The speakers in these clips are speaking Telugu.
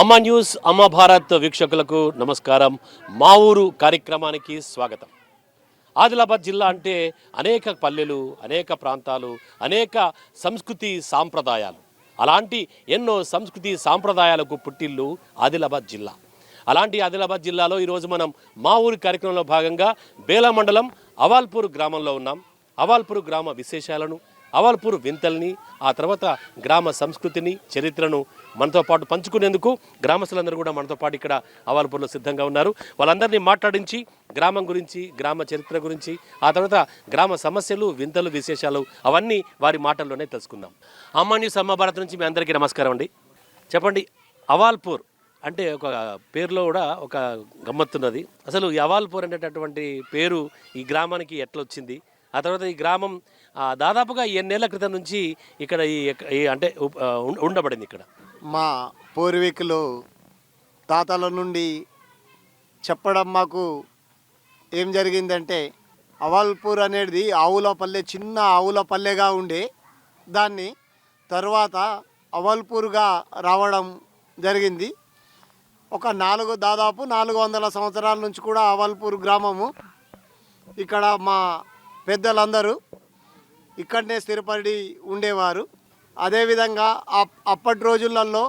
అమ్మ న్యూస్ అమ్మ భారత్ వీక్షకులకు నమస్కారం. మా ఊరు కార్యక్రమానికి స్వాగతం. ఆదిలాబాద్ జిల్లా అంటే అనేక పల్లెలు, అనేక ప్రాంతాలు, అనేక సంస్కృతి సాంప్రదాయాలు, అలాంటి ఎన్నో సంస్కృతి సాంప్రదాయాలకు పుట్టిల్లు ఆదిలాబాద్ జిల్లా. అలాంటి ఆదిలాబాద్ జిల్లాలో ఈరోజు మనం మా ఊరి కార్యక్రమంలో భాగంగా బేలా మండలం అవాల్పూర్ గ్రామంలో ఉన్నాం. అవాల్పూర్ గ్రామ విశేషాలను, అవాల్పూర్ వింతల్ని, ఆ తర్వాత గ్రామ సంస్కృతిని, చరిత్రను మనతో పాటు పంచుకునేందుకు గ్రామస్తులందరూ కూడా మనతో పాటు ఇక్కడ అవాల్పూర్లో సిద్ధంగా ఉన్నారు. వాళ్ళందరినీ మాట్లాడించి గ్రామం గురించి, గ్రామ చరిత్ర గురించి, ఆ తర్వాత గ్రామ సమస్యలు, వింతలు, విశేషాలు అవన్నీ వారి మాటల్లోనే తెలుసుకుందాం. అమ్మ న్యూస్ అమ్మ భారత్ నుంచి మీ అందరికీ నమస్కారం అండి. చెప్పండి, అవాల్పూర్ అంటే ఒక పేరులో కూడా ఒక గమ్మత్తున్నది. అసలు ఈ అవాల్పూర్ అనేటటువంటి పేరు ఈ గ్రామానికి ఎట్లా వచ్చింది? ఆ తర్వాత ఈ గ్రామం దాదాపుగా ఎన్నేళ్ల క్రితం నుంచి ఇక్కడ అంటే ఉండబడింది. ఇక్కడ మా పూర్వీకులు తాతల నుండి చెప్పడం మాకు ఏం జరిగిందంటే, అవాల్పూర్ అనేది ఆవుల పల్లె, చిన్న ఆవుల పల్లెగా ఉండే దాన్ని తర్వాత అవాల్పూర్గా రావడం జరిగింది. దాదాపు 400 సంవత్సరాల నుంచి కూడా అవాల్పూర్ గ్రామము, ఇక్కడ మా పెద్దలందరూ ఇక్కడనే స్థిరపడి ఉండేవారు. అదేవిధంగా అప్పటి రోజులలో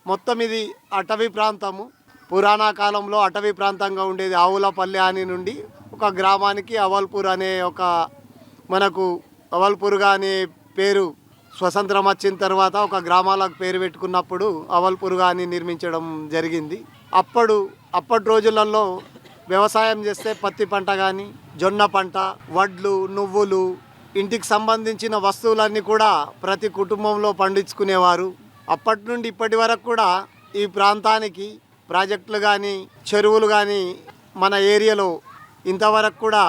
మొత్తం ఇది అటవీ ప్రాంతము, పురాణ కాలంలో అటవీ ప్రాంతంగా ఉండేది. ఆవులపల్లె అని నుండి ఒక గ్రామానికి అవాల్పూర్ అనే మనకు అవాల్పూర్గా అనే పేరు స్వతంత్రం వచ్చిన తర్వాత ఒక గ్రామాలకు పేరు పెట్టుకున్నప్పుడు అవాల్పూర్గా అని నిర్మించడం జరిగింది. అప్పటి రోజులలో వ్యవసాయం చేస్తే పత్తి పంట కానీ, జొన్న పంట, వడ్లు, నువ్వులు, ఇంటికి సంబంధించిన వస్తువులన్నీ కూడా ప్రతి కుటుంబంలో పండించుకునేవారు. అప్పటి నుండి ఇప్పటి వరకు కూడా ఈ ప్రాంతానికి ప్రాజెక్టులు కానీ, చెరువులు కానీ మన ఏరియాలో ఇంతవరకు కూడా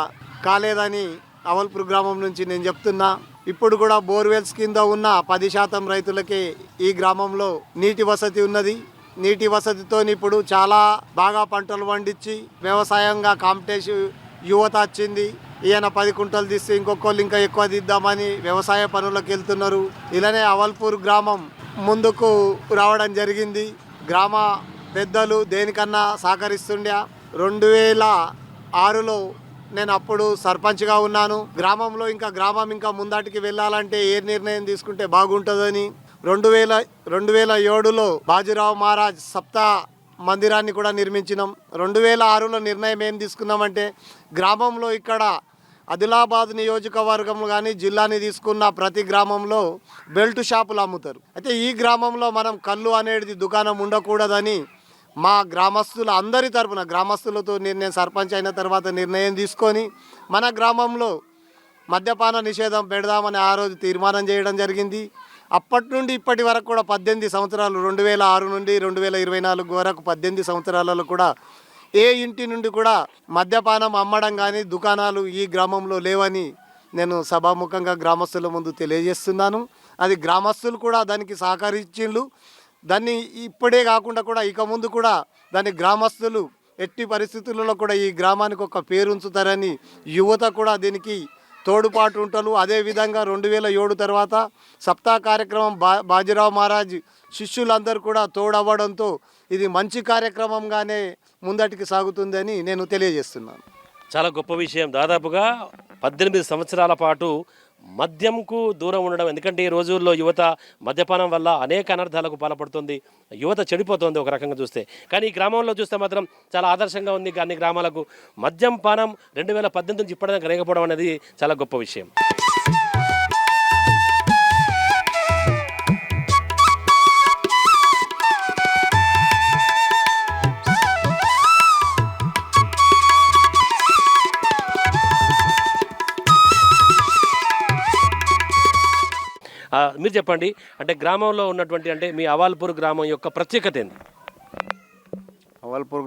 కాలేదని అవాల్పూర్ గ్రామం నుంచి నేను చెప్తున్నా. ఇప్పుడు కూడా బోర్వెల్స్ కింద ఉన్న 10% రైతులకే ఈ గ్రామంలో నీటి వసతి ఉన్నది. నీటి వసతితో ఇప్పుడు చాలా బాగా పంటలు పండించి వ్యవసాయంగా కాంపిటీషన్ యువత వచ్చింది. ఈయన 10 కుంటలు తీస్తే ఇంకొకళ్ళు ఇంకా ఎక్కువ తీద్దామని వ్యవసాయ పనులకు వెళ్తున్నారు. ఇలానే అవాల్పూర్ గ్రామం ముందుకు రావడం జరిగింది. గ్రామ పెద్దలు దేనికన్నా సహకరిస్తుండే. 2006లో నేను అప్పుడు సర్పంచ్గా ఉన్నాను. గ్రామం ఇంకా ముందటికి వెళ్ళాలంటే ఏ నిర్ణయం తీసుకుంటే బాగుంటుందని 2007లో బాజీరావు మహారాజ్ సప్తా మందిరాన్ని కూడా నిర్మించినాం. 2006లో నిర్ణయం ఏం తీసుకున్నామంటే, గ్రామంలో ఇక్కడ ఆదిలాబాద్ నియోజకవర్గం కానీ జిల్లాని తీసుకున్న ప్రతి గ్రామంలో బెల్ట్ షాపులు అమ్ముతారు. అయితే ఈ గ్రామంలో మనం కళ్ళు అనేది దుకాణం ఉండకూడదని మా గ్రామస్తుల అందరి తరపున, గ్రామస్తులతో నేను సర్పంచ్ అయిన తర్వాత నిర్ణయం తీసుకొని మన గ్రామంలో మద్యపాన నిషేధం పెడదామని ఆ రోజు తీర్మానం చేయడం జరిగింది. అప్పటి నుండి ఇప్పటి వరకు కూడా 18 సంవత్సరాలు, 2006 నుండి 2024 వరకు 18 సంవత్సరాలలో కూడా ఏ ఇంటి నుండి కూడా మద్యపానం అమ్మడం కానీ దుకాణాలు ఈ గ్రామంలో లేవని నేను సభాముఖంగా గ్రామస్తుల ముందు తెలియజేస్తున్నాను. అది గ్రామస్తులు కూడా దానికి సహకరించిండ్రు. దాన్ని ఇప్పుడే కాకుండా కూడా ఇక ముందు కూడా దాన్ని గ్రామస్తులు ఎట్టి పరిస్థితులలో కూడా ఈ గ్రామానికి ఒక పేరు ఉంచుతారని యువత కూడా దీనికి తోడుపాటు ఉంటారు. అదేవిధంగా 2007 తర్వాత సప్తా కార్యక్రమం బాజీరావు మహారాజ్ శిష్యులందరూ కూడా తోడవ్వడంతో ఇది మంచి కార్యక్రమంగానే ముందటికి సాగుతుందని నేను తెలియజేస్తున్నాను. చాలా గొప్ప విషయం. దాదాపుగా 18 సంవత్సరాల పాటు మద్యంకు దూరం ఉండడం. ఎందుకంటే ఈ రోజుల్లో యువత మద్యపానం వల్ల అనేక అనర్థాలకు పాల్పడుతుంది. యువత చెడిపోతుంది ఒక రకంగా చూస్తే. కానీ ఈ గ్రామంలో చూస్తే మాత్రం చాలా ఆదర్శంగా ఉంది. అన్ని గ్రామాలకు మద్యం పానం 2018 నుంచి ఇప్పటిదాకా లేకపోవడం అనేది చాలా గొప్ప విషయం. మీరు చెప్పండి, అంటే గ్రామంలో ఉన్నటువంటి, అంటే మీ అవాల్పూర్ గ్రామం యొక్క ప్రత్యేకత ఏంటి? అవాల్పూర్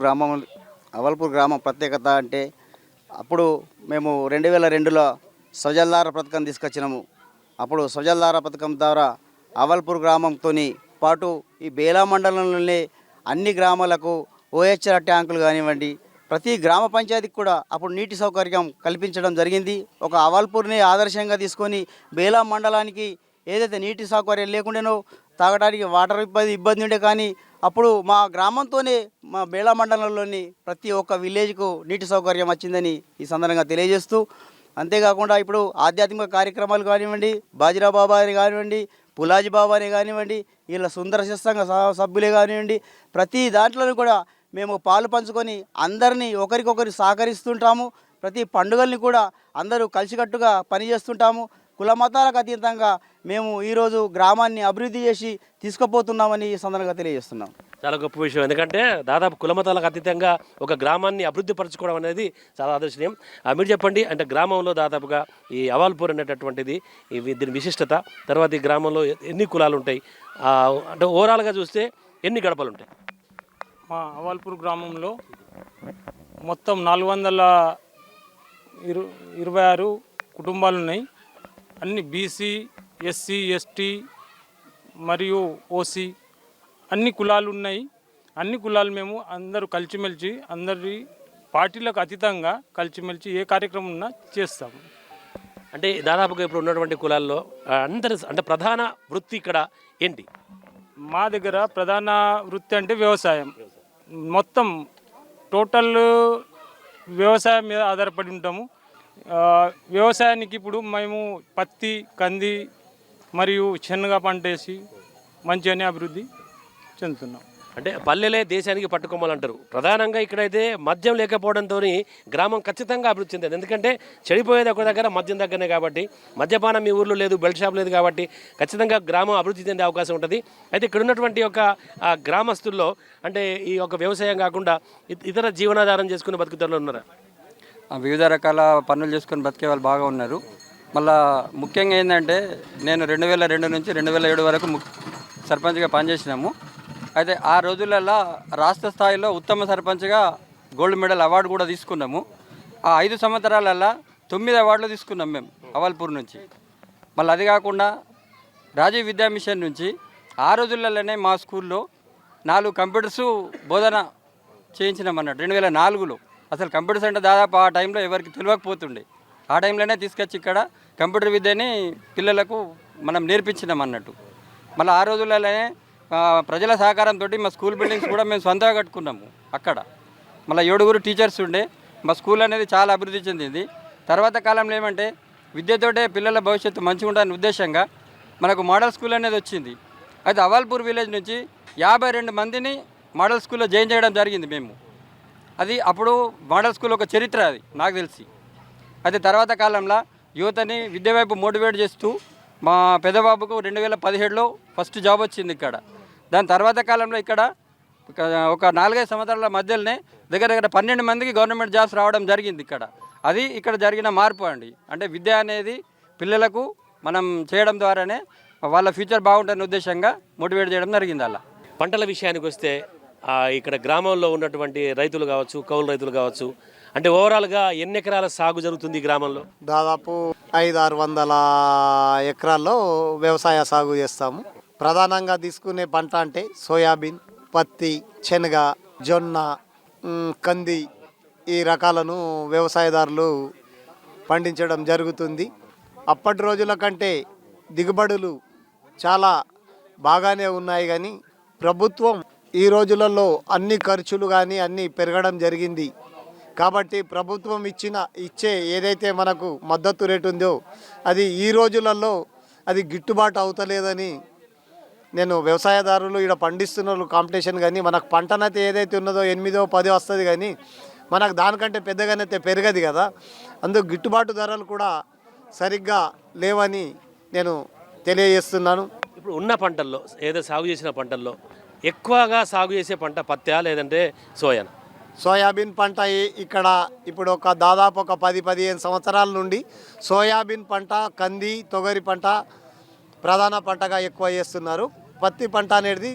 గ్రామం ప్రత్యేకత అంటే, అప్పుడు మేము 2002లో స్వజల్ధార పథకం తీసుకొచ్చినాము. అప్పుడు స్వజల్ధార పథకం ద్వారా అవాల్పూర్ గ్రామంతో పాటు ఈ బేలా మండలంలోనే అన్ని గ్రామాలకు OHR ట్యాంకులు కానివ్వండి, ప్రతి గ్రామ పంచాయతీకి కూడా అప్పుడు నీటి సౌకర్యం కల్పించడం జరిగింది. ఒక అవాల్పూర్ని ఆదర్శంగా తీసుకొని బేలా మండలానికి ఏదైతే నీటి సౌకర్యం లేకుండానో తాగడానికి వాటర్ ఇబ్బంది ఉండే, కానీ అప్పుడు మా గ్రామంతోనే మా బేళా మండలంలోని ప్రతి ఒక్క విలేజ్కు నీటి సౌకర్యం వచ్చిందని ఈ సందర్భంగా తెలియజేస్తూ, అంతేకాకుండా ఇప్పుడు ఆధ్యాత్మిక కార్యక్రమాలు కానివ్వండి, బాజిరా బాబా అని కానివ్వండి, పులాజీ బాబా అని కానివ్వండి, వీళ్ళ సుందర సత్సంగ సభ్యులే కానివ్వండి, ప్రతి దాంట్లోనూ కూడా మేము పాలు పంచుకొని అందరినీ ఒకరికొకరు సహకరిస్తుంటాము. ప్రతి పండుగల్ని కూడా అందరూ కలిసికట్టుగా పనిచేస్తుంటాము. కుల మతాలకు అతీతంగా మేము ఈరోజు గ్రామాన్ని అభివృద్ధి చేసి తీసుకుపోతున్నామని ఈ సందర్భంగా తెలియజేస్తున్నాం. చాలా గొప్ప విషయం, ఎందుకంటే దాదాపు కులమతాలకు అతీతంగా ఒక గ్రామాన్ని అభివృద్ధి పరచుకోవడం అనేది చాలా ఆదర్శనీయం. మీరు చెప్పండి, అంటే గ్రామంలో దాదాపుగా ఈ అవాల్పూర్ అనేటటువంటిది దీని విశిష్టత, తర్వాత ఈ గ్రామంలో ఎన్ని కులాలు ఉంటాయి, అంటే ఓవరాల్గా చూస్తే ఎన్ని గడపలు ఉంటాయి? మా అవాల్పూర్ గ్రామంలో మొత్తం 426 కుటుంబాలు ఉన్నాయి. అన్ని బీసీ, ఎస్సీ, ఎస్టీ మరియు ఓసీ అన్ని కులాలు ఉన్నాయి. అన్ని కులాలు మేము అందరూ కలిసిమెలిసి, అందరి పార్టీలకు అతీతంగా కలిసిమెలిసి ఏ కార్యక్రమం ఉన్నా చేస్తాము. అంటే దాదాపుగా ఇప్పుడు ఉన్నటువంటి కులాల్లో అందరి అంటే ప్రధాన వృత్తి ఇక్కడ ఏంటి? మా దగ్గర ప్రధాన వృత్తి అంటే వ్యవసాయం. మొత్తం టోటల్ వ్యవసాయం మీద ఆధారపడి ఉంటాము. వ్యవసాయానికి ఇప్పుడు మేము పత్తి, కంది మరియు శనగ పంట వేసి మంచిగానే అభివృద్ధి చెందుతున్నాం. అంటే పల్లెలే దేశానికి పట్టుకోమాలంటారు. ప్రధానంగా ఇక్కడైతే మద్యం లేకపోవడంతో గ్రామం ఖచ్చితంగా అభివృద్ధి చెందింది. ఎందుకంటే చెడిపోయేది ఒక దగ్గర, మద్యం దగ్గరనే కాబట్టి. మద్యపానం మీ ఊర్లో లేదు, బెల్ట్ షాప్ లేదు కాబట్టి ఖచ్చితంగా గ్రామం అభివృద్ధి చెందే అవకాశం ఉంటుంది. అయితే ఇక్కడ ఉన్నటువంటి ఒక గ్రామస్తుల్లో అంటే ఈ యొక్క వ్యవసాయం కాకుండా ఇతర జీవనాధారం చేసుకుని బతుకుతారు ఉన్నారా? వివిధ రకాల పనులు చేసుకొని బతికే వాళ్ళు బాగా ఉన్నారు. మళ్ళా ముఖ్యంగా ఏంటంటే నేను 2002 నుంచి 2007 వరకు సర్పంచ్గా పనిచేసినాము. అయితే ఆ రోజులలో రాష్ట్ర స్థాయిలో ఉత్తమ సర్పంచ్గా గోల్డ్ మెడల్ అవార్డు కూడా తీసుకున్నాము. ఆ 5 సంవత్సరాలలో 9 అవార్డులు తీసుకున్నాం మేము అవాల్పూర్ నుంచి. మళ్ళీ అది కాకుండా రాజీవ్ విద్యా మిషన్ నుంచి ఆ రోజులలోనే మా స్కూల్లో 4 కంప్యూటర్స్ బోధన చేయించినాం అన్నట్టు. 2004లో అసలు కంప్యూటర్స్ అంటే దాదాపు ఆ టైంలో ఎవరికి తెలియకపోతుండే. ఆ టైంలోనే తీసుకొచ్చి ఇక్కడ కంప్యూటర్ విద్యని పిల్లలకు మనం నేర్పించినాం అన్నట్టు. మళ్ళీ ఆ రోజులలోనే ప్రజల సహకారంతో మా స్కూల్ బిల్డింగ్స్ కూడా మేము సొంతంగా కట్టుకున్నాము అక్కడ. మళ్ళీ 7 టీచర్స్ ఉండే. మా స్కూల్ అనేది చాలా అభివృద్ధి చెందింది. తర్వాత కాలంలో ఏమంటే విద్యతోటే పిల్లల భవిష్యత్తు మంచిగా ఉండాలనే ఉద్దేశంగా మనకు మోడల్ స్కూల్ అనేది వచ్చింది. అయితే అవాల్పూర్ విలేజ్ నుంచి 52 మందిని మోడల్ స్కూల్లో జాయిన్ చేయడం జరిగింది మేము. అది అప్పుడు మోడల్ స్కూల్ ఒక చరిత్ర అది నాకు తెలిసి. అయితే తర్వాత కాలంలో యువతని విద్య వైపు మోటివేట్ చేస్తూ మా పెద్దబాబుకు 2017లో ఫస్ట్ జాబ్ వచ్చింది ఇక్కడ. దాని తర్వాత కాలంలో ఇక్కడ ఒక 4-5 సంవత్సరాల మధ్యలోనే దగ్గర 12 మందికి గవర్నమెంట్ జాబ్స్ రావడం జరిగింది ఇక్కడ. అది ఇక్కడ జరిగిన మార్పు అండి. అంటే విద్య అనేది పిల్లలకు మనం చేయడం ద్వారానే వాళ్ళ ఫ్యూచర్ బాగుంటుందనే ఉద్దేశంగా మోటివేట్ చేయడం జరిగింది. అలా పంటల విషయానికి వస్తే ఇక్కడ గ్రామంలో ఉన్నటువంటి రైతులు కావచ్చు, కౌలు రైతులు కావచ్చు, అంటే ఓవరాల్గా ఎన్ని ఎకరాల సాగు జరుగుతుంది ఈ గ్రామంలో? దాదాపు 500-600 ఎకరాల్లో వ్యవసాయ సాగు చేస్తాము. ప్రధానంగా తీసుకునే పంట అంటే సోయాబీన్, పత్తి, శనగ, జొన్న, కంది ఈ రకాలను వ్యవసాయదారులు పండించడం జరుగుతుంది. అప్పటి రోజుల కంటే దిగుబడులు చాలా బాగానే ఉన్నాయి. కానీ ప్రభుత్వం ఈ రోజులలో అన్ని ఖర్చులు కానీ అన్నీ పెరగడం జరిగింది. కాబట్టి ప్రభుత్వం ఇచ్చే ఏదైతే మనకు మద్దతు రేటు ఉందో అది ఈ రోజులలో అది గిట్టుబాటు అవుతలేదని నేను వ్యవసాయదారులు ఇక్కడ పండిస్తున్న కాంపిటీషన్ కానీ మనకు పంటనైతే ఏదైతే ఉన్నదో 8-10 వస్తుంది, కానీ మనకు దానికంటే పెద్దగానైతే పెరగదు కదా. అందుకు గిట్టుబాటు ధరలు కూడా సరిగ్గా లేవని నేను తెలియజేస్తున్నాను. ఇప్పుడు ఉన్న పంటల్లో ఏదో సాగు చేసిన పంటల్లో ఎక్కువగా సాగు చేసే పంట పత్తా లేదంటే సోయానా? సోయాబీన్ పంట ఇక్కడ ఇప్పుడు దాదాపు 10-15 సంవత్సరాల నుండి సోయాబీన్ పంట, కంది, తొగరి పంట ప్రధాన పంటగా ఎక్కువ చేస్తున్నారు. పత్తి పంట అనేది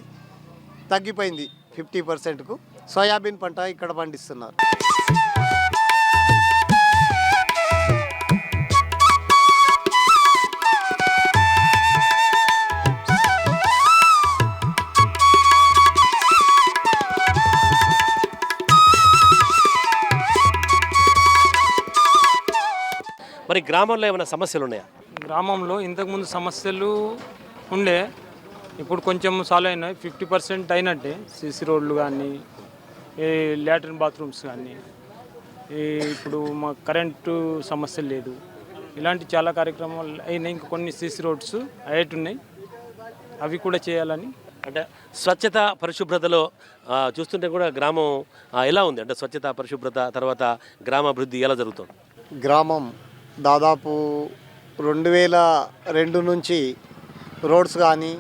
తగ్గిపోయింది 50%కు. సోయాబీన్ పంట ఇక్కడ పండిస్తున్నారు. మరి గ్రామంలో ఏమైనా సమస్యలు ఉన్నాయా? గ్రామంలో ఇంతకుముందు సమస్యలు ఉండే. ఇప్పుడు కొంచెం సాల్వ్ అయినాయి, 50% అయినట్టే. సీసీ రోడ్లు కానీ, ఈ లాట్రిన్ బాత్రూమ్స్ కానీ, ఇప్పుడు మా కరెంటు సమస్య లేదు. ఇలాంటి చాలా కార్యక్రమాలు అయినాయి. ఇంకా కొన్ని సీసీ రోడ్స్ అయ్యేటున్నాయి, అవి కూడా చేయాలని. అంటే స్వచ్ఛత పరిశుభ్రతలో చూస్తుంటే కూడా గ్రామం ఎలా ఉంది? అంటే స్వచ్ఛత పరిశుభ్రత తర్వాత గ్రామాభివృద్ధి ఎలా జరుగుతుంది? గ్రామం దాదాపు 2002 నుంచి రోడ్స్ కానీ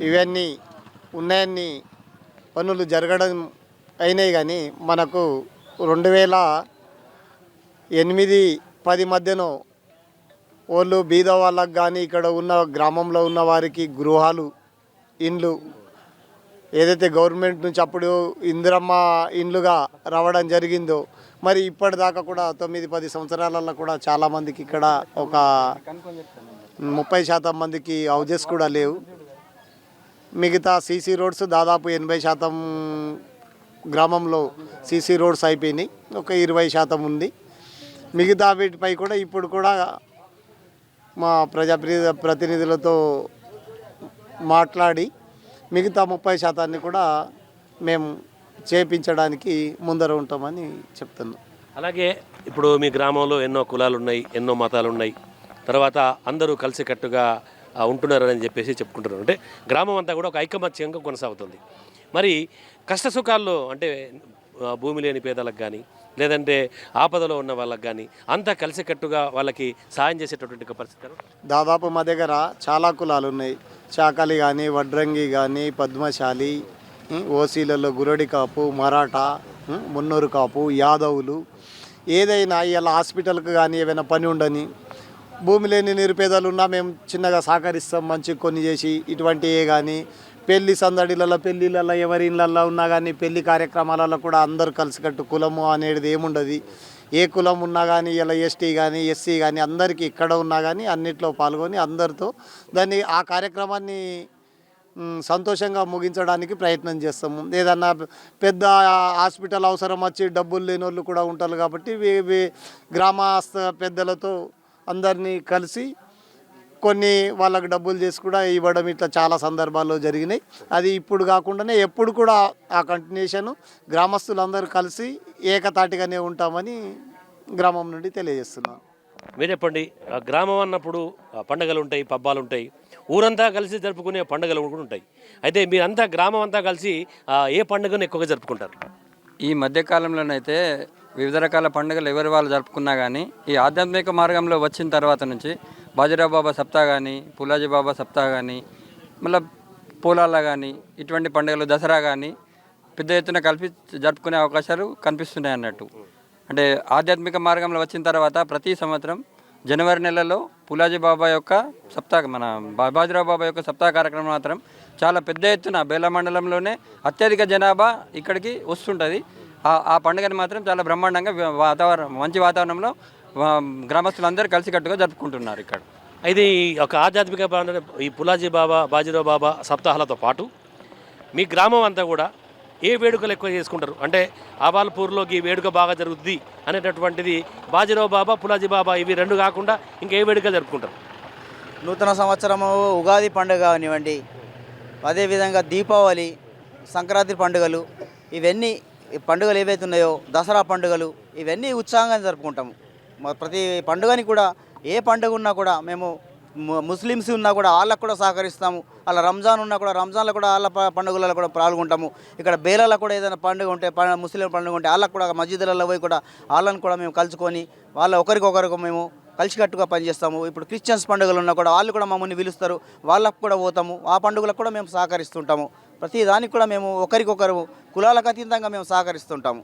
ఇవన్నీ ఉన్నాయన్ని పనులు జరగడం అయినాయి. కానీ మనకు 2008-10 మధ్యలో వాళ్ళు బీద వాళ్ళకు కానీ ఇక్కడ ఉన్న గ్రామంలో ఉన్న వారికి గృహాలు, ఇండ్లు ఏదైతే గవర్నమెంట్ నుంచి అప్పుడు ఇందిరమ్మ ఇండ్లుగా రావడం జరిగిందో, మరి ఇప్పటిదాకా కూడా 9-10 సంవత్సరాలలో కూడా చాలామందికి ఇక్కడ ఒక 30% మందికి హౌజెస్ కూడా లేవు. మిగతా సీసీ రోడ్స్ దాదాపు 80% గ్రామంలో సీసీ రోడ్స్ అయిపోయినాయి, ఒక 20% ఉంది. మిగతా వీటిపై కూడా ఇప్పుడు కూడా మా ప్రతినిధులతో మాట్లాడి మిగతా 30% కూడా మేము చేపించడానికి ముందర ఉంటామని చెప్తున్నాం. అలాగే ఇప్పుడు మీ గ్రామంలో ఎన్నో కులాలు ఉన్నాయి, ఎన్నో మతాలు ఉన్నాయి, తర్వాత అందరూ కలిసికట్టుగా ఉంటున్నారని చెప్పేసి చెప్పుకుంటున్నారు. అంటే గ్రామం అంతా కూడా ఒక ఐకమత్యంగా కొనసాగుతుంది. మరి కష్ట సుఖాల్లో అంటే భూమి లేని పేదలకు కానీ లేదంటే ఆపదలో ఉన్న వాళ్ళకి కానీ అంతా కలిసికట్టుగా వాళ్ళకి సాయం చేసేటటువంటి పరిస్థితి. దాదాపు మా దగ్గర చాలా కులాలు ఉన్నాయి. చాకలి కానీ, వడ్రంగి కానీ, పద్మశాలి, ఓసీలలో గురడి కాపు, మరాఠా, మున్నూరు కాపు, యాదవులు, ఏదైనా ఇలా హాస్పిటల్కి కానీ ఏమైనా పని ఉండని భూమి లేని నిరుపేదలు ఉన్నా మేము చిన్నగా సహకరిస్తాం, మంచి కొన్ని చేసి. ఇటువంటివే కానీ పెళ్లి సందడిలలో, పెళ్ళిళ్ళల్లో ఎవరి ఇళ్ళల్లో ఉన్నా కానీ పెళ్లి కార్యక్రమాలలో కూడా అందరూ కలిసికట్టు కులము అనేది ఏముండదు. ఏ కులం ఉన్నా కానీ ఇలా ఎస్టీ కానీ ఎస్సీ కానీ అందరికీ ఇక్కడ ఉన్నా కానీ అన్నిట్లో పాల్గొని అందరితో దాన్ని ఆ కార్యక్రమాన్ని సంతోషంగా ముగించడానికి ప్రయత్నం చేస్తాము. ఏదన్నా పెద్ద హాస్పిటల్ అవసరం వచ్చి డబ్బులు లేని వాళ్ళు కూడా ఉంటారు కాబట్టి గ్రామస్థ పెద్దలతో అందరినీ కలిసి కొన్ని వాళ్ళకు డబ్బులు చేసి కూడా ఇవ్వడం ఇట్లా చాలా సందర్భాల్లో జరిగినాయి. అది ఇప్పుడు కాకుండానే ఎప్పుడు కూడా ఆ కంటిన్యూషన్ గ్రామస్తులందరూ కలిసి ఏకతాటిగానే ఉంటామని గ్రామం నుండి తెలియజేస్తున్నాను. మీరు చెప్పండి, గ్రామం అన్నప్పుడు పండుగలు ఉంటాయి, పబ్బాలు ఉంటాయి, ఊరంతా కలిసి జరుపుకునే పండుగలు కూడా ఉంటాయి. అయితే మీరంతా గ్రామం అంతా కలిసి ఏ పండుగను ఎక్కువగా జరుపుకుంటారు? ఈ మధ్యకాలంలోనైతే వివిధ రకాల పండుగలు ఎవరి వాళ్ళు జరుపుకున్నా కానీ ఈ ఆధ్యాత్మిక మార్గంలో వచ్చిన తర్వాత నుంచి బాజీరావు బాబా సప్తా కానీ, పులాజీ బాబా సప్తా కానీ, మళ్ళీ పూలాల కానీ, ఇటువంటి పండుగలు, దసరా కానీ పెద్ద ఎత్తున కలిపి జరుపుకునే అవకాశాలు కనిపిస్తున్నాయి అన్నట్టు. అంటే ఆధ్యాత్మిక మార్గంలో వచ్చిన తర్వాత ప్రతి సంవత్సరం జనవరి నెలలో పులాజీ బాబా యొక్క సప్తా, మన బాజీరావు బాబా యొక్క సప్తా కార్యక్రమం మాత్రం చాలా పెద్ద ఎత్తున బేల మండలంలోనే అత్యధిక జనాభా ఇక్కడికి వస్తుంటుంది. ఆ పండుగని మాత్రం చాలా బ్రహ్మాండంగా మంచి వాతావరణంలో గ్రామస్తులందరూ కలిసికట్టుగా జరుపుకుంటున్నారు ఇక్కడ. అయితే ఈ ఒక ఆధ్యాత్మిక ఈ పులాజీ బాబా, బాజీరావు బాబా సప్తాహాలతో పాటు మీ గ్రామం అంతా కూడా ఏ వేడుకలు ఎక్కువ చేసుకుంటారు? అంటే అవాల్పూర్లోకి ఈ వేడుక బాగా జరుగుద్ది అనేటటువంటిది బాజీరావు బాబా, పులాజీ బాబా ఇవి రెండు కాకుండా ఇంకా ఏ వేడుకలు జరుపుకుంటారు? నూతన సంవత్సరము, ఉగాది పండుగ కానివ్వండి, అదేవిధంగా దీపావళి, సంక్రాంతి పండుగలు, ఇవన్నీ పండుగలు ఏవైతే ఉన్నాయో, దసరా పండుగలు, ఇవన్నీ ఉత్సాహంగా జరుపుకుంటాము. ప్రతి పండుగని కూడా ఏ పండుగ ఉన్నా కూడా మేము ముస్లిమ్స్ ఉన్నా కూడా వాళ్ళకు కూడా సహకరిస్తాము. అలా రంజాన్ ఉన్నా కూడా రంజాన్లో కూడా వాళ్ళ పండుగలలో కూడా పాల్గొంటాము. ఇక్కడ బేలాలో కూడా ఏదైనా పండుగ ఉంటే, ముస్లిం పండుగ ఉంటే వాళ్ళకు కూడా మస్జిద్లలో పోయి కూడా వాళ్ళని కూడా మేము కలుసుకొని వాళ్ళ ఒకరికొకరికి మేము కలిసికట్టుగా పనిచేస్తాము. ఇప్పుడు క్రిస్టియన్స్ పండుగలు ఉన్నా కూడా వాళ్ళు కూడా మమ్మల్ని పిలుస్తారు, వాళ్ళకు కూడా పోతాము. ఆ పండుగలకు కూడా మేము సహకరిస్తుంటాము. ప్రతి దానికి కూడా మేము ఒకరికొకరు కులాలకు అతీతంగా మేము సహకరిస్తుంటాము.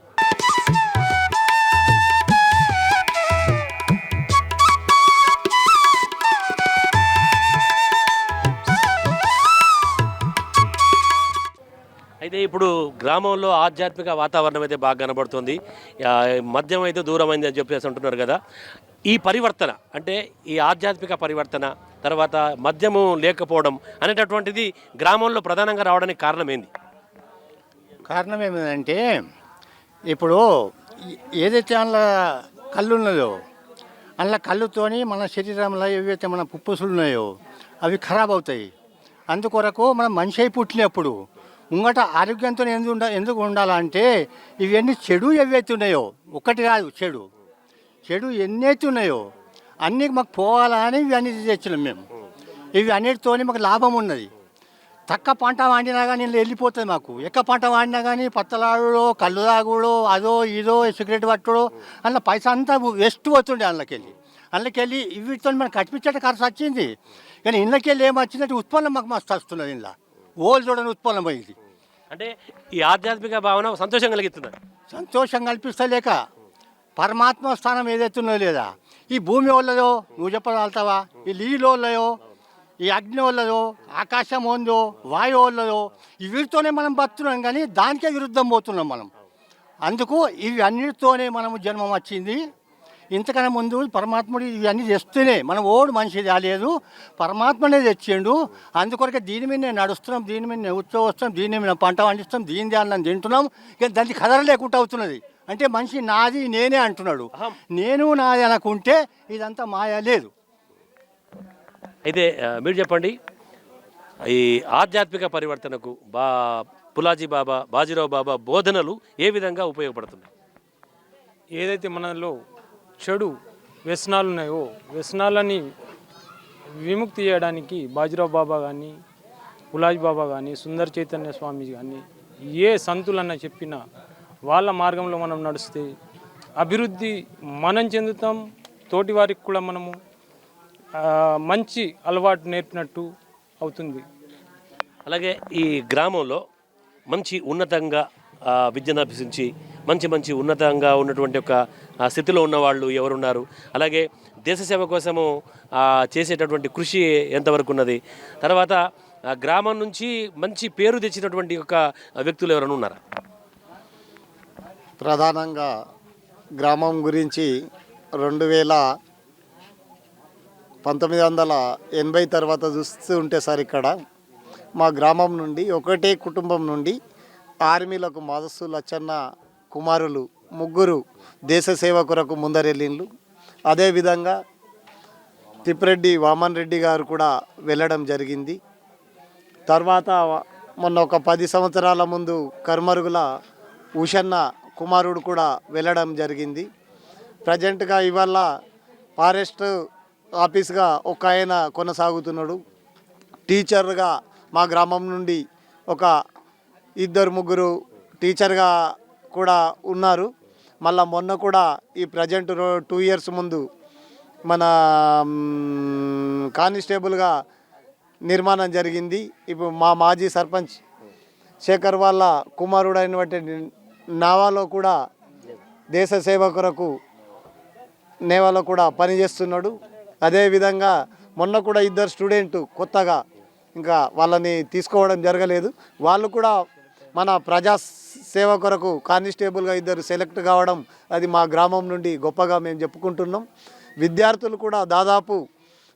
అయితే ఇప్పుడు గ్రామంలో ఆధ్యాత్మిక వాతావరణం అయితే బాగా కనబడుతుంది. మద్యం అయితే దూరమైంది అని చెప్పేసి అంటున్నారు కదా. ఈ పరివర్తన అంటే ఈ ఆధ్యాత్మిక పరివర్తన తర్వాత మద్యము లేకపోవడం అనేటటువంటిది గ్రామంలో ప్రధానంగా రావడానికి కారణం ఏంది? కారణం ఏమిటంటే ఇప్పుడు ఏదైతే అందులో కళ్ళు ఉన్నదో అందులో కళ్ళుతోని మన శరీరంలో ఏవైతే మన పుప్పుసులు ఉన్నాయో అవి ఖరాబ్ అవుతాయి. అందుకొరకు మనం మనిషి అయి పుట్టినప్పుడు ముంగట ఆరోగ్యంతో ఎందుకు ఉండాలంటే ఇవన్నీ చెడు ఏవైతే ఉన్నాయో ఒకటి కాదు చెడు ఎన్నైతే ఉన్నాయో అన్నీ మాకు పోవాలని ఇవి అన్ని తెచ్చినాం మేము. ఇవి అన్నిటితో మాకు లాభం ఉన్నది. తక్కువ పంట వాడినా కానీ వెళ్ళిపోతుంది మాకు. ఎక్కువ పంట వాడినా కానీ పత్తలాడులో కళ్ళు తాగుడో అదో ఇదో సిగరెట్ పట్టుడో అందులో పైసా అంతా వేస్ట్ పోతుండే అందులోకెళ్ళి వీటితో మనకు కట్టించేట ఖర్చు వచ్చింది. కానీ ఇళ్ళకెళ్ళి ఏమొచ్చిందంటే ఉత్పన్నం మాకు మస్తు వస్తున్నది. ఇంట్లో ఓళ్ళు చూడని ఉత్పన్నం అయింది. అంటే ఈ ఆధ్యాత్మిక భావన సంతోషం కలిగిస్తున్నారు. సంతోషం కల్పిస్తలేక పరమాత్మ స్థానం ఏదైతున్నదో లేదా, ఈ భూమి వాళ్ళదో నువ్వు చెప్పగలుగుతావా, ఈ నీళ్ళు వాళ్ళయో, ఈ అగ్ని వాళ్ళదో, ఆకాశం ఉందో, వాయు వాళ్ళదో, వీటితోనే మనం బతున్నాం కానీ దానికే విరుద్ధం పోతున్నాం మనం. అందుకు ఇవి అన్నిటితోనే మనము జన్మం వచ్చింది. ఇంతకన్నా ముందు పరమాత్ముడు ఇవన్నీ తెస్తూనే మనం ఓడు మనిషి రాలేదు, పరమాత్మనే తెచ్చిండు. అందుకొరకే దీని మీద నేను నడుస్తున్నాం, దీని మీద నేను వస్తాం, దీని మీద పంట పండిస్తాం, దీని అన్నం తింటున్నాం. కానీ దానికి కదలలేకుండా అవుతున్నది. అంటే మనిషి నాది నేనే అంటున్నాడు. నేను నాది అనుకుంటే ఇదంతా మాయ లేదు. అయితే మీరు చెప్పండి, ఈ ఆధ్యాత్మిక పరివర్తనకు పులాజీ బాబా, బాజీరావు బాబా బోధనలు ఏ విధంగా ఉపయోగపడుతున్నాయి? ఏదైతే మనలో చెడు వ్యసనాలు ఉన్నాయో వ్యసనాలని విముక్తి చేయడానికి బాజీరావు బాబా కానీ, పులాజీ బాబా కానీ, సుందర చైతన్య స్వామి కానీ ఏ సంతులన్న చెప్పినా వాళ్ళ మార్గంలో మనం నడిస్తే అభివృద్ధి మనం చెందుతాం. తోటి వారికి కూడా మనము మంచి అలవాటు నేర్పినట్టు అవుతుంది. అలాగే ఈ గ్రామంలో మంచి ఉన్నతంగా విద్యను అభ్యసించి మంచి ఉన్నతంగా ఉన్నటువంటి ఒక స్థితిలో ఉన్నవాళ్ళు ఎవరున్నారు? అలాగే దేశ సేవ కోసము చేసేటటువంటి కృషి ఎంతవరకు ఉన్నది? తర్వాత గ్రామం నుంచి మంచి పేరు తెచ్చినటువంటి ఒక వ్యక్తులు ఎవరైనా ఉన్నారా? ప్రధానంగా గ్రామం గురించి 1980 తర్వాత చూస్తూ ఉంటే సార్, ఇక్కడ మా గ్రామం నుండి ఒకటే కుటుంబం నుండి ఆర్మీలకు మాదస్సు లచ్చన్న కుమారులు 3 దేశ సేవ కొరకు ముందరెళ్ళిండ్లు. అదేవిధంగా తిప్పిరెడ్డి వామన్ రెడ్డి గారు కూడా వెళ్ళడం జరిగింది. తర్వాత మొన్న ఒక 10 సంవత్సరాల ముందు కర్మరుగుల ఉషన్న కుమారుడు కూడా వెళ్ళడం జరిగింది. ప్రజెంట్గా ఇవాళ ఫారెస్ట్ ఆఫీస్గా ఒక ఆయన కొనసాగుతున్నాడు. టీచర్గా మా గ్రామం నుండి ఒక 2-3 టీచర్గా కూడా ఉన్నారు. మళ్ళా మొన్న కూడా ఈ ప్రజెంట్ 2 ఇయర్స్ ముందు మన కానిస్టేబుల్గా నిర్మాణం జరిగింది. ఇప్పుడు మా మాజీ సర్పంచ్ శేఖర్ వాళ్ళ కుమారుడు అయినటువంటి నావాలో కూడా దేశ సేవ కొరకు నేవాలో కూడా పనిచేస్తున్నాడు. అదేవిధంగా మొన్న కూడా 2 స్టూడెంట్ కొత్తగా ఇంకా వాళ్ళని తీసుకోవడం జరగలేదు. వాళ్ళు కూడా మన ప్రజా సేవ కొరకు కానిస్టేబుల్గా 2 సెలెక్ట్ కావడం అది మా గ్రామం నుండి గొప్పగా మేము చెప్పుకుంటున్నాం. విద్యార్థులు కూడా దాదాపు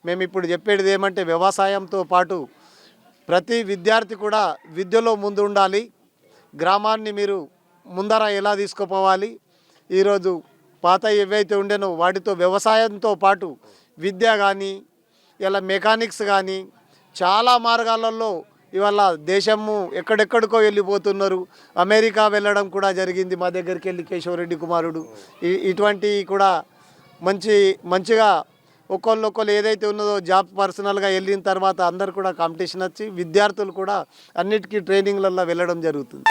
మేము ఇప్పుడు చెప్పేది ఏమంటే వ్యవసాయంతో పాటు ప్రతి విద్యార్థి కూడా విద్యలో ముందు ఉండాలి. గ్రామాన్ని మీరు ముందర ఎలా తీసుకుపోవాలి, ఈరోజు పాత ఏవైతే ఉండేనో వాటితో వ్యవసాయంతో పాటు విద్య కానీ ఇలా మెకానిక్స్ కానీ చాలా మార్గాలలో ఇవాళ దేశము ఎక్కడెక్కడికో వెళ్ళిపోతున్నారు. అమెరికా వెళ్ళడం కూడా జరిగింది మా దగ్గరికి వెళ్ళి కేశవరెడ్డి కుమారుడు. ఇటువంటి కూడా మంచిగా ఒకళ్ళు ఏదైతే ఉన్నదో జాబ్ పర్సనల్గా వెళ్ళిన తర్వాత అందరు కూడా కాంపిటీషన్ వచ్చి విద్యార్థులు కూడా అన్నిటికీ ట్రైనింగ్లలో వెళ్ళడం జరుగుతుంది.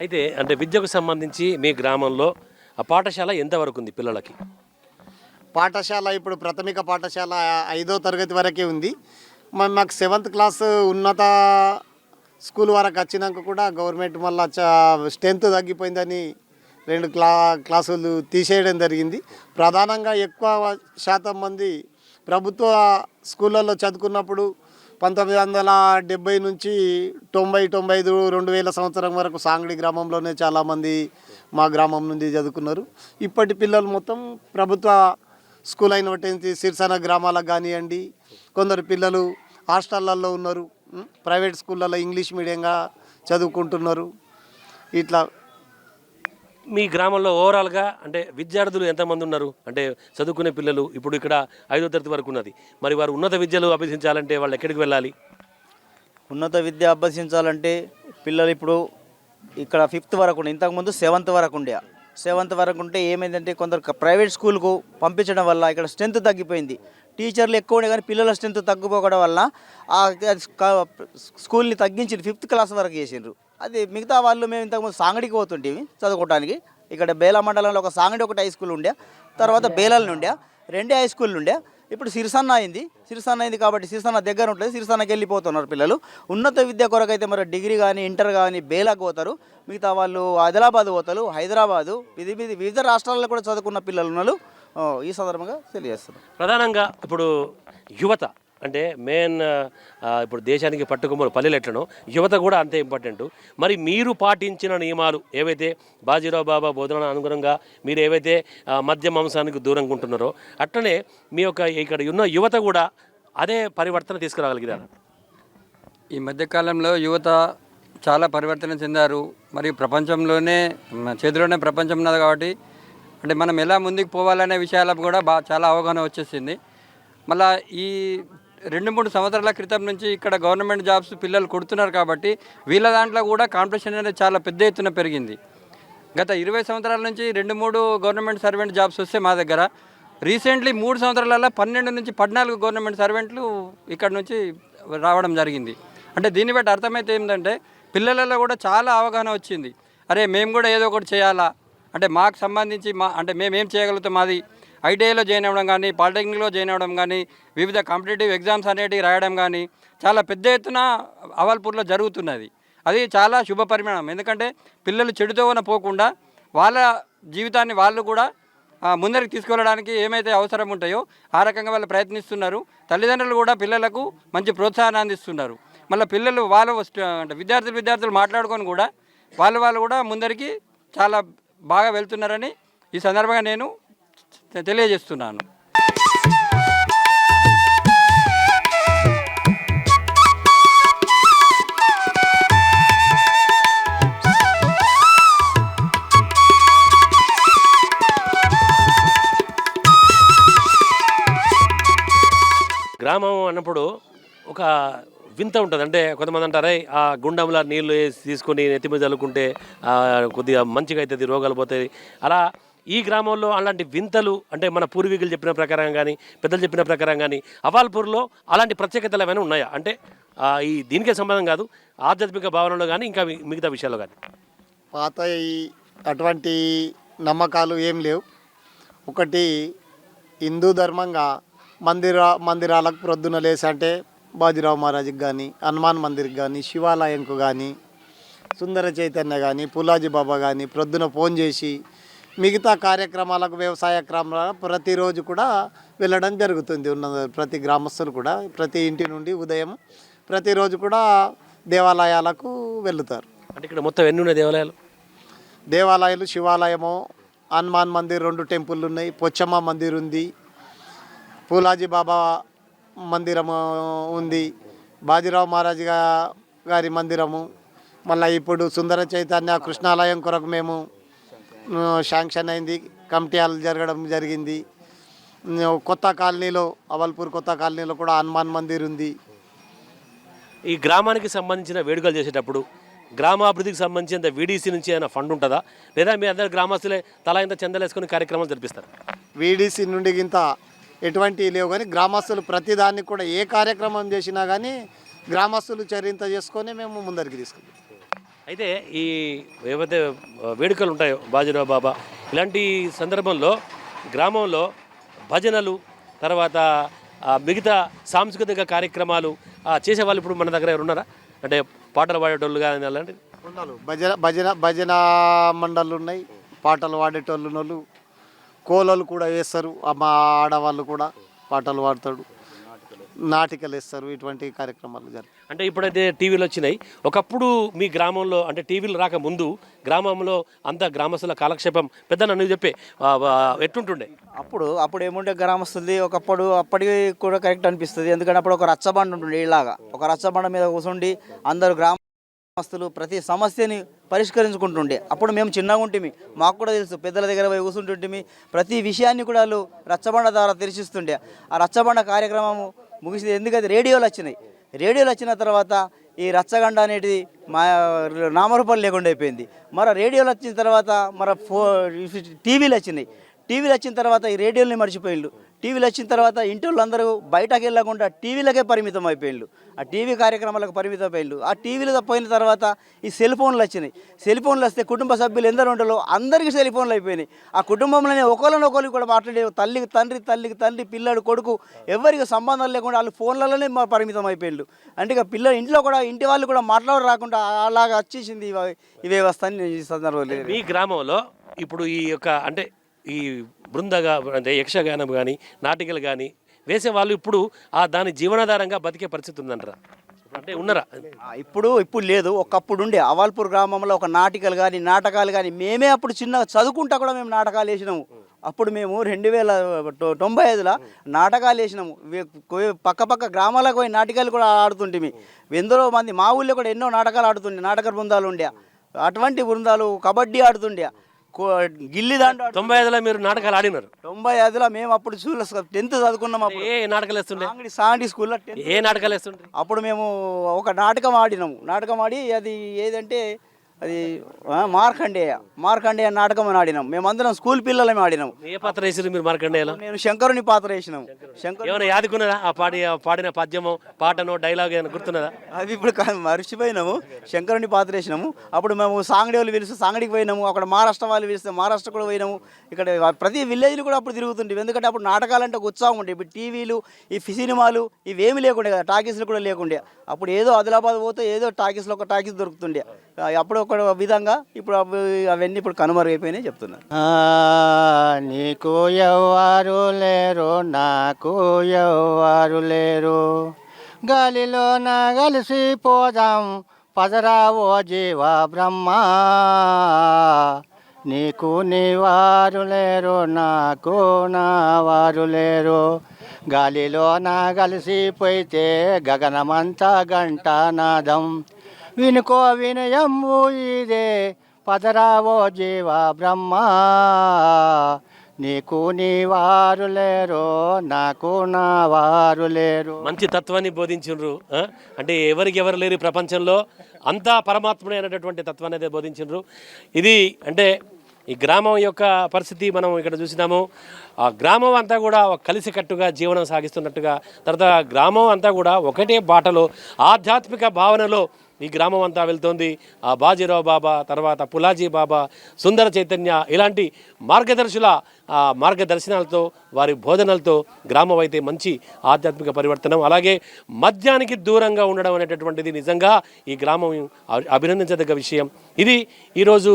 అయితే అంటే విద్యకు సంబంధించి మీ గ్రామంలో ఆ పాఠశాల ఎంతవరకు ఉంది పిల్లలకి? పాఠశాల ఇప్పుడు ప్రాథమిక పాఠశాల 5వ తరగతి వరకే ఉంది. మాకు 7th క్లాస్ ఉన్నత స్కూల్ వరకు వచ్చినాక కూడా గవర్నమెంట్ మళ్ళీ స్ట్రెంత్ తగ్గిపోయిందని 2 క్లాసులు తీసేయడం జరిగింది. ప్రధానంగా ఎక్కువ శాతం మంది ప్రభుత్వ స్కూళ్ళల్లో చదువుకున్నప్పుడు 1970 నుంచి 90, 95, 2000 సంవత్సరం వరకు సాంగడి గ్రామంలోనే చాలామంది మా గ్రామం నుండి చదువుకున్నారు. ఇప్పటి పిల్లలు మొత్తం ప్రభుత్వ స్కూల్ అయినటువంటి సిరిసన గ్రామాలకు కానివ్వండి, కొందరు పిల్లలు హాస్టళ్ళల్లో ఉన్నారు, ప్రైవేట్ స్కూళ్ళల్లో ఇంగ్లీష్ మీడియంగా చదువుకుంటున్నారు. ఇట్లా మీ గ్రామంలో ఓవరాల్గా అంటే విద్యార్థులు ఎంతమంది ఉన్నారు? అంటే చదువుకునే పిల్లలు ఇప్పుడు ఇక్కడ 5వ తరగతి వరకు ఉన్నది, మరి వారు ఉన్నత విద్యలు అభ్యసించాలంటే వాళ్ళు ఎక్కడికి వెళ్ళాలి? ఉన్నత విద్య అభ్యసించాలంటే పిల్లలు ఇప్పుడు ఇక్కడ 5th వరకు ఉండే, ఇంతకుముందు 7th వరకు ఉండే. 7th వరకు ఉంటే ఏమైందంటే కొందరు ప్రైవేట్ స్కూల్కు పంపించడం వల్ల ఇక్కడ స్ట్రెంత్ తగ్గిపోయింది. టీచర్లు ఎక్కువ ఉండే కానీ పిల్లల స్ట్రెంత్ తగ్గిపోవడం వల్ల ఆ స్కూల్ని తగ్గించి 5th క్లాస్ వరకు చేసిండ్రు. అది మిగతా వాళ్ళు మేము ఇంతకుముందు సాంగడికి పోతుంటేవి చదువుకోవడానికి. ఇక్కడ బేలా మండలంలో ఒక సాంగడి ఒకటి హై స్కూల్ ఉండే, తర్వాత బేలాలని ఉండే, 2 హై స్కూళ్ళు ఉండే. ఇప్పుడు సిరిసన్న అయింది కాబట్టి సిరిసన్న దగ్గర ఉంటుంది, సిరిసన్నకి వెళ్ళిపోతున్నారు పిల్లలు. ఉన్నత విద్య కొరకైతే మరి డిగ్రీ కానీ ఇంటర్ కానీ బేలాకు పోతారు, మిగతా వాళ్ళు ఆదిలాబాద్ పోతారు, హైదరాబాదు, వివిధ రాష్ట్రాల్లో కూడా చదువుకున్న పిల్లలు ఉన్నారు. ఈ సందర్భంగా తెలియజేస్తున్నారు. ప్రధానంగా ఇప్పుడు యువత అంటే మెయిన్ ఇప్పుడు దేశానికి పట్టుకొమ్మలు పల్లెలు ఎట్లనో యువత కూడా అంతే ఇంపార్టెంట్. మరి మీరు పాటించిన నియమాలు ఏవైతే బాజీరావు బాబా బోధన అనుగుణంగా మీరు ఏవైతే మద్య మాంసానికి దూరంగా ఉంటున్నారో అట్లనే మీ యొక్క ఇక్కడ ఉన్న యువత కూడా అదే పరివర్తన తీసుకురాగలిగారు. ఈ మధ్యకాలంలో యువత చాలా పరివర్తన చెందారు. మరియు ప్రపంచంలోనే చేతిలోనే ప్రపంచం ఉన్నది కాబట్టి అంటే మనం ఎలా ముందుకు పోవాలనే విషయాలకు కూడా చాలా అవగాహన వచ్చేసింది. మళ్ళీ ఈ 2-3 సంవత్సరాల క్రితం నుంచి ఇక్కడ గవర్నమెంట్ జాబ్స్ పిల్లలు కొడుతున్నారు కాబట్టి వీళ్ళ దాంట్లో కూడా కాంపిటీషన్ అనేది చాలా పెద్ద ఎత్తున పెరిగింది. గత 20 సంవత్సరాల నుంచి 2-3 గవర్నమెంట్ సర్వెంట్ జాబ్స్ వస్తే మా దగ్గర రీసెంట్లీ 3 సంవత్సరాలలో 12 నుంచి 14 గవర్నమెంట్ సర్వెంట్లు ఇక్కడ నుంచి రావడం జరిగింది. అంటే దీన్ని బట్టి అర్థమైతే ఏంటంటే పిల్లలలో కూడా చాలా అవగాహన వచ్చింది. అరే మేము కూడా ఏదో ఒకటి చేయాలా, అంటే మాకు సంబంధించి అంటే మేము ఏం చేయగలుగుతాం, మాది ఐటీఐలో జాయిన్ అవ్వడం కానీ, పాలిటెక్నిక్లో జాయిన్ అవ్వడం కానీ, వివిధ కాంపిటేటివ్ ఎగ్జామ్స్ అనేటివి రాయడం కానీ చాలా పెద్ద ఎత్తున అవల్పూర్లో జరుగుతున్నది. అది చాలా శుభ పరిమాణం. ఎందుకంటే పిల్లలు చెడుతోన పోకుండా వాళ్ళ జీవితాన్ని వాళ్ళు కూడా ముందరికి తీసుకెళ్ళడానికి ఏమైతే అవసరం ఉంటాయో ఆ రకంగా వాళ్ళు ప్రయత్నిస్తున్నారు. తల్లిదండ్రులు కూడా పిల్లలకు మంచి ప్రోత్సాహాన్ని అందిస్తున్నారు. మళ్ళీ పిల్లలు వాళ్ళు అంటే విద్యార్థులు మాట్లాడుకొని కూడా వాళ్ళు కూడా ముందరికి చాలా బాగా వెళ్తున్నారని ఈ సందర్భంగా నేను తెలియజేస్తున్నాను. గ్రామం అన్నప్పుడు ఒక వింత ఉంటుంది. అంటే కొంతమంది అంటారే ఆ గుండంలో నీళ్లు వేసి తీసుకొని నెత్తి మీద చల్లుకుంటే కొద్దిగా మంచిగా అవుతుంది, రోగాలు పోతాయి. అలా ఈ గ్రామంలో అలాంటి వింతలు అంటే మన పూర్వీకులు చెప్పిన ప్రకారం కానీ పెద్దలు చెప్పిన ప్రకారం కానీ అవాల్పూర్లో అలాంటి ప్రత్యేకతలు ఏమైనా ఉన్నాయా? అంటే ఈ దీనికే సంబంధం కాదు, ఆధ్యాత్మిక భావనలో కానీ ఇంకా మిగతా విషయాల్లో కానీ పాత అటువంటి నమ్మకాలు ఏం లేవు. ఒకటి హిందూ ధర్మంగా మందిరాలకు ప్రొద్దున లేసి అంటే బాజీరావు మహారాజుకి కానీ, హనుమాన్ మందిర్కి కానీ, శివాలయంకు కానీ, సుందర చైతన్య కానీ, పులాజీ బాబా కానీ ప్రొద్దున ఫోన్ చేసి మిగతా కార్యక్రమాలకు వ్యవసాయ క్రమాలకు ప్రతిరోజు కూడా వెళ్ళడం జరుగుతుంది. ఉన్న ప్రతి గ్రామస్తులు కూడా ప్రతి ఇంటి నుండి ఉదయం ప్రతిరోజు కూడా దేవాలయాలకు వెళ్తారు. అంటే ఇక్కడ మొత్తం ఎన్ని ఉన్నాయి దేవాలయాలు? శివాలయము, హనుమాన్ మందిర్ 2 టెంపుల్ ఉన్నాయి, పొచ్చమ్మ మందిర్ ఉంది, పూలాజీ బాబా మందిరము ఉంది, బాజీరావు మహారాజు గారి మందిరము, మళ్ళీ ఇప్పుడు సుందర చైతన్య కృష్ణాలయం కొరకు మేము శాంక్షన్ అయింది, కమిటీలు జరగడం జరిగింది. కొత్త కాలనీలో అవల్పూర్ కొత్త కాలనీలో కూడా హనుమాన్ మందిర్ ఉంది. ఈ గ్రామానికి సంబంధించిన వేడుకలు చేసేటప్పుడు గ్రామాభివృద్ధికి సంబంధించిన వీడీసీ నుంచి ఏమైనా ఫండ్ ఉంటుందా, లేదా మీ అందరు గ్రామస్తులే తలా ఇంత చందలేసుకొని కార్యక్రమాలు జరిపిస్తారు? వీడీసీ నుండి ఇంత ఎటువంటివి లేవు, కానీ గ్రామస్తులు ప్రతిదాన్ని కూడా ఏ కార్యక్రమం చేసినా కానీ గ్రామస్తులు చర్యంత చేసుకొని మేము ముందరికి తీసుకుంటాం. అయితే ఈ ఏవైతే వేడుకలు ఉంటాయో బాజీరావు బాబా ఇలాంటి సందర్భంలో గ్రామంలో భజనలు తర్వాత మిగతా సాంస్కృతిక కార్యక్రమాలు చేసేవాళ్ళు ఇప్పుడు మన దగ్గర ఎవరు ఉన్నారా? అంటే పాటలు పాడేటోళ్ళు కానీ అలాంటివి భజన మండళ్ళు ఉన్నాయి, పాటలు పాడేటోళ్ళు, కోలలు కూడా వేస్తారు, మా ఆడవాళ్ళు కూడా పాటలు పాడతాడు, నాటికలు వేస్తారు, ఇటువంటి కార్యక్రమాలు జరుగుతాయి. అంటే ఇప్పుడైతే టీవీలు వచ్చినాయి, ఒకప్పుడు మీ గ్రామంలో అంటే టీవీలు రాకముందు గ్రామంలో అంతా గ్రామస్తుల కాలక్షేపం పెద్ద నన్ను చెప్పే ఎట్టుంటుండే? అప్పుడు ఏముండే గ్రామస్తులది అప్పటికి కూడా కరెక్ట్ అనిపిస్తుంది. ఎందుకంటే అప్పుడు ఒక రచ్చబండ ఉంటుండే, ఇలాగా ఒక రచ్చబండ మీద కూర్చుండి అందరూ గ్రామస్తులు ప్రతి సమస్యని పరిష్కరించుకుంటుండే. అప్పుడు మేము చిన్నగా ఉంటిమి, మాకు కూడా తెలుసు, పెద్దల దగ్గర పోయి కూర్చుంటుంటిమి, ప్రతి విషయాన్ని కూడా వాళ్ళు రచ్చబండ ద్వారా తెలిసిస్తుండే. ఆ రచ్చబండ కార్యక్రమము ముగిసింది. ఎందుకంటే రేడియోలు వచ్చిన తర్వాత ఈ రచ్చగండ అనేది మా నామరూపాలు లేకుండా అయిపోయింది. మరి రేడియోలు వచ్చిన తర్వాత టీవీలు వచ్చిన తర్వాత ఈ రేడియోని మర్చిపోయిండు. టీవీలు వచ్చిన తర్వాత ఇంటి వాళ్ళందరూ బయటకు వెళ్ళకుండా టీవీలకే పరిమితం అయిపోయిండు, ఆ టీవీ కార్యక్రమాలకు పరిమితం అయిపోయిండు. ఆ టీవీలు పోయిన తర్వాత ఈ సెల్ ఫోన్లు వస్తే కుటుంబ సభ్యులు ఎందరు ఉంటారో అందరికీ సెల్ ఫోన్లు అయిపోయినాయి. ఆ కుటుంబంలోనే ఒకరిని కూడా మాట్లాడే తల్లికి తండ్రి పిల్లడు కొడుకు ఎవరికి సంబంధం లేకుండా వాళ్ళు ఫోన్లలోనే పరిమితం అయిపోయిండు. అంటే ఇక ఇంట్లో కూడా ఇంటి వాళ్ళు కూడా రాకుండా అలాగా వచ్చేసింది ఈ వ్యవస్థ అని ఈ సందర్భంలో. మీ గ్రామంలో ఇప్పుడు ఈ యొక్క అంటే ఈ బృందగా అంటే యక్షగానం కానీ నాటికలు కానీ వేసేవాళ్ళు ఇప్పుడు దాని జీవనాధారంగా బతికే పరిస్థితి ఉందంటారా? అంటే ఉన్నారా? ఇప్పుడు లేదు. ఒకప్పుడు ఉండే అవాల్పూర్ గ్రామంలో ఒక నాటకాలు కానీ మేమే అప్పుడు చిన్నగా చదువుకుంటా కూడా మేము నాటకాలు వేసినాము. అప్పుడు మేము 1995లో నాటకాలు వేసినాము. పక్క గ్రామాలకు పోయి నాటకాలు కూడా ఆడుతుంటే ఎందరో మంది మా ఊళ్ళో కూడా ఎన్నో నాటకాలు ఆడుతుండే, నాటక బృందాలు ఉండే. అటువంటి బృందాలు కబడ్డీ ఆడుతుండే, గిల్లి దాంట్లో. 95లో మీరు నాటకాలు ఆడినారు? 95లో మేము అప్పుడు 10th చదువుకున్నాం. అప్పుడు ఏ నాటకాలు వేస్తుండే? సాండి స్కూల్లో ఏ నాటకాలు వేస్తుండే? అప్పుడు మేము ఒక నాటకం ఆడి అది ఏదంటే అది మార్కండేయ నాటకం అని ఆడినాం. మేమందరం స్కూల్ పిల్లలమే ఆడినాం. ఏ పాత్ర వేసారు మీరు మార్కండేయలో? నేను శంకరుని పాత్ర వేసినాం. ఏమైనా యాదుకున్నదా? పాడిన పద్యమో పాటనో డైలాగ్ ఏమైనా గుర్తున్నదా? అవి ఇప్పుడు మర్చిపోయినాము. శంకరుని పాత్ర వేసినాము. అప్పుడు మేము సాంగడి వాళ్ళు పిలిస్తే సాంగడికి పోయినాము. అక్కడ మహారాష్ట్ర వాళ్ళు పిలిస్తే మహారాష్ట్ర కూడా పోయినాము. ఇక్కడ ప్రతి విలేజ్లు కూడా అప్పుడు తిరుగుతుండే. ఎందుకంటే అప్పుడు నాటకాలంటే ఒక ఉత్సాహం ఉండే. ఇప్పుడు టీవీలు ఈ సినిమాలు ఇవేమి లేకుండే కదా, టాకీస్లు కూడా లేకుండే. అప్పుడు ఏదో ఆదిలాబాద్ పోతే ఏదో టాకీస్లో ఒక టాకీస్ దొరుకుతుండే. అప్పుడు ఒక విధంగా ఇప్పుడు అవన్నీ ఇప్పుడు కనుమరుగైపోయినాయి చెప్తున్నారు. నీకు ఎవ్వరు లేరు, నాకు ఎవ్వరు లేరు, గాలిలోన కలిసిపోదాం పదరావో జీవ బ్రహ్మ. నీకు నీవారు లేరు, నాకు నా వారు లేరు, గాలిలోన కలిసిపోయితే గగనమంతా గంట నాదం. వినుకో వినయము ఇదే పదరావో జీవ బ్రహ్మ. నీకు నీవారు లేరు, నాకు నా వారు లేరు. మంచి తత్వాన్ని బోధించిండ్రు. అంటే ఎవరికి ఎవరు లేరు ప్రపంచంలో, అంతా పరమాత్ముడే అనేటటువంటి తత్వాన్ని అయితే బోధించిండ్రు. ఇది అంటే ఈ గ్రామం యొక్క పరిస్థితి మనం ఇక్కడ చూసినాము. ఆ గ్రామం అంతా కూడా కలిసికట్టుగా జీవనం సాగిస్తున్నట్టుగా, తర్వాత గ్రామం అంతా కూడా ఒకటే బాటలో ఆధ్యాత్మిక భావనలో ఈ గ్రామం అంతా వెళ్తోంది. ఆ బాజీరావు బాబా, తర్వాత పులాజీ బాబా, సుందర చైతన్య ఇలాంటి మార్గదర్శనాలతో వారి బోధనలతో గ్రామం అయితే మంచి ఆధ్యాత్మిక పరివర్తనం. అలాగే మద్యానికి దూరంగా ఉండడం అనేటటువంటిది నిజంగా ఈ గ్రామం అభినందించదగ్గ విషయం. ఇది ఈరోజు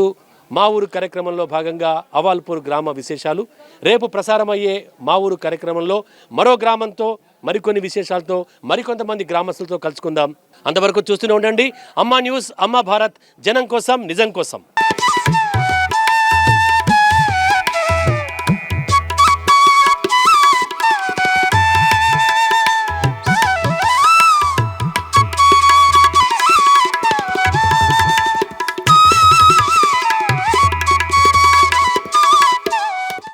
మా ఊరు కార్యక్రమంలో భాగంగా అవాల్పూర్ గ్రామ విశేషాలు. రేపు ప్రసారమయ్యే మా ఊరు కార్యక్రమంలో మరో గ్రామంతో మరికొన్ని విశేషాలతో మరికొంతమంది గ్రామస్తులతో కలుసుకుందాం. అంతవరకు చూస్తూనే ఉండండి అమ్మా న్యూస్, అమ్మా భారత్, జనం కోసం నిజం కోసం.